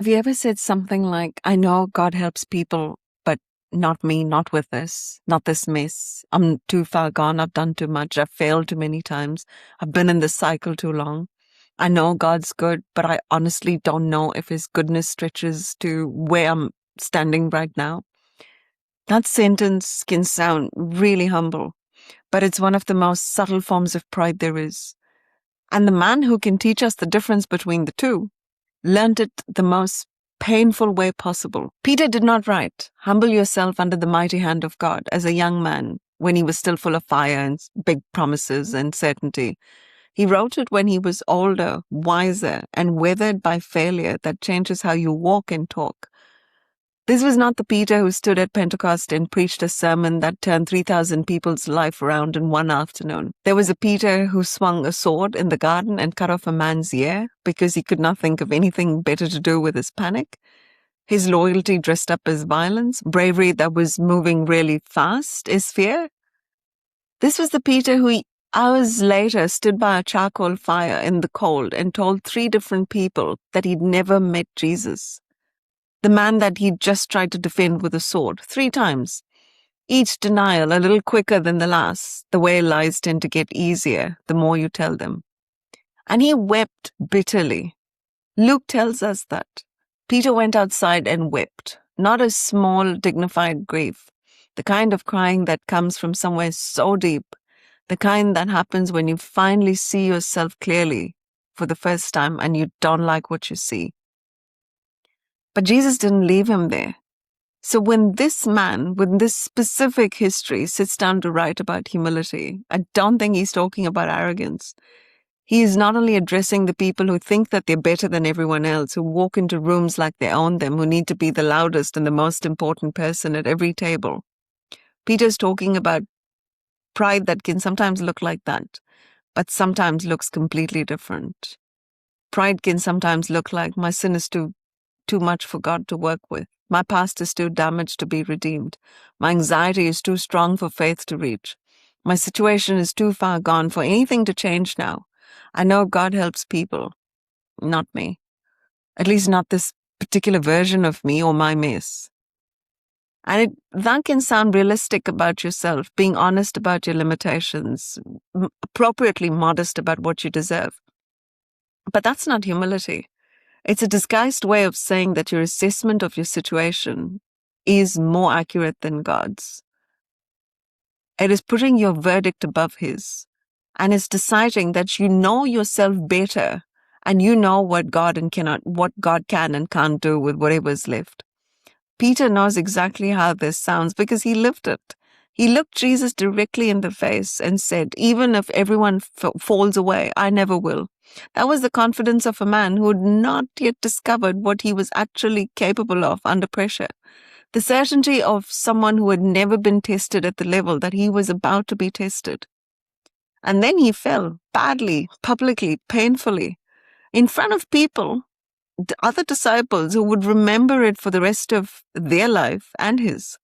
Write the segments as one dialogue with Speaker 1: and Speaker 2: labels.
Speaker 1: Have you ever said something like, I know God helps people, but not me, not with this, not this mess. I'm too far gone. I've done too much. I've failed too many times. I've been in this cycle too long. I know God's good, but I honestly don't know if his goodness stretches to where I'm standing right now. That sentence can sound really humble, but it's one of the most subtle forms of pride there is. And the man who can teach us the difference between the two learned it the most painful way possible. Peter did not write, "Humble yourself under the mighty hand of God," as a young man when he was still full of fire and big promises and certainty. He wrote it when he was older, wiser, and weathered by failure that changes how you walk and talk. This was not the Peter who stood at Pentecost and preached a sermon that turned 3,000 people's life around in one afternoon. There was a Peter who swung a sword in the garden and cut off a man's ear because he could not think of anything better to do with his panic. His loyalty dressed up as violence, bravery that was moving really fast as fear. This was the Peter who hours later stood by a charcoal fire in the cold and told 3 different people that he'd never met Jesus. The man that he'd just tried to defend with a sword 3 times. Each denial a little quicker than the last. The way lies tend to get easier the more you tell them. And he wept bitterly. Luke tells us that. Peter went outside and wept. Not a small, dignified grief. The kind of crying that comes from somewhere so deep. The kind that happens when you finally see yourself clearly for the first time and you don't like what you see. But Jesus didn't leave him there. So when this man, with this specific history, sits down to write about humility, I don't think he's talking about arrogance. He is not only addressing the people who think that they're better than everyone else, who walk into rooms like they own them, who need to be the loudest and the most important person at every table. Peter's talking about pride that can sometimes look like that, but sometimes looks completely different. Pride can sometimes look like, my sin is too much for God to work with. My past is too damaged to be redeemed. My anxiety is too strong for faith to reach. My situation is too far gone for anything to change now. I know God helps people, not me. At least not this particular version of me or my mess. And that can sound realistic about yourself, being honest about your limitations, appropriately modest about what you deserve. But that's not humility. It's a disguised way of saying that your assessment of your situation is more accurate than God's. It is putting your verdict above his, and it's deciding that you know yourself better and you know what God can and can't do with whatever is left. Peter knows exactly how this sounds because he lived it. He looked Jesus directly in the face and said, even if everyone falls away, I never will. That was the confidence of a man who had not yet discovered what he was actually capable of under pressure. The certainty of someone who had never been tested at the level that he was about to be tested. And then he fell badly, publicly, painfully, in front of people, the other disciples who would remember it for the rest of their life and his.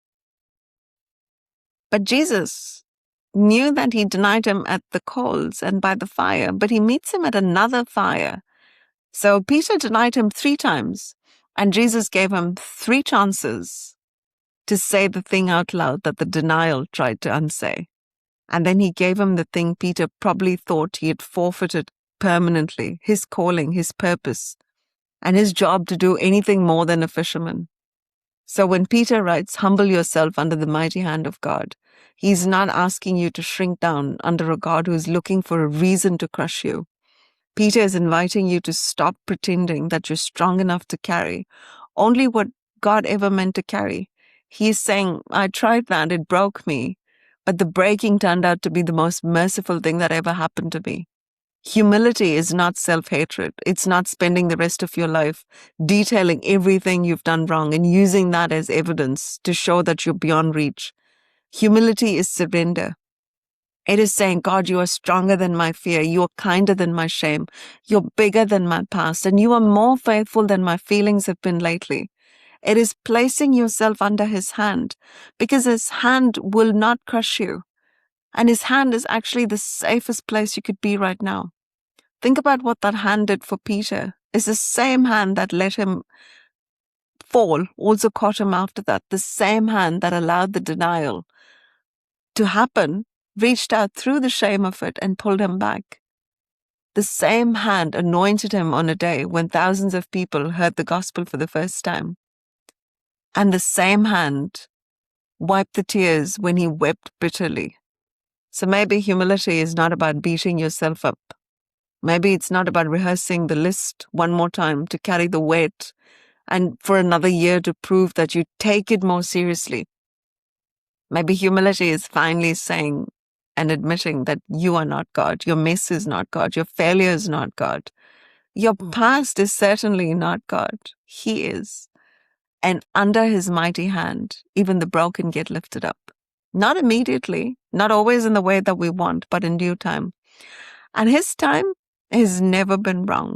Speaker 1: But Jesus knew that he denied him at the coals and by the fire, but he meets him at another fire. So Peter denied him 3 times, and Jesus gave him 3 chances to say the thing out loud that the denial tried to unsay. And then he gave him the thing Peter probably thought he had forfeited permanently, his calling, his purpose, and his job to do anything more than a fisherman. So when Peter writes, humble yourself under the mighty hand of God, he's not asking you to shrink down under a God who's looking for a reason to crush you. Peter is inviting you to stop pretending that you're strong enough to carry only what God ever meant to carry. He's saying, I tried that, it broke me, but the breaking turned out to be the most merciful thing that ever happened to me. Humility is not self-hatred. It's not spending the rest of your life detailing everything you've done wrong and using that as evidence to show that you're beyond reach. Humility is surrender. It is saying, God, you are stronger than my fear. You are kinder than my shame. You're bigger than my past, and you are more faithful than my feelings have been lately. It is placing yourself under his hand, because his hand will not crush you. And his hand is actually the safest place you could be right now. Think about what that hand did for Peter. It's the same hand that let him fall also caught him after that. The same hand that allowed the denial to happen reached out through the shame of it and pulled him back. The same hand anointed him on a day when thousands of people heard the gospel for the first time. And the same hand wiped the tears when he wept bitterly. So maybe humility is not about beating yourself up. Maybe it's not about rehearsing the list one more time to carry the weight and for another year to prove that you take it more seriously. Maybe humility is finally saying and admitting that you are not God. Your mess is not God. Your failure is not God. Your past is certainly not God. He is. And under his mighty hand, even the broken get lifted up. Not immediately, not always in the way that we want, but in due time. And his time has never been wrong.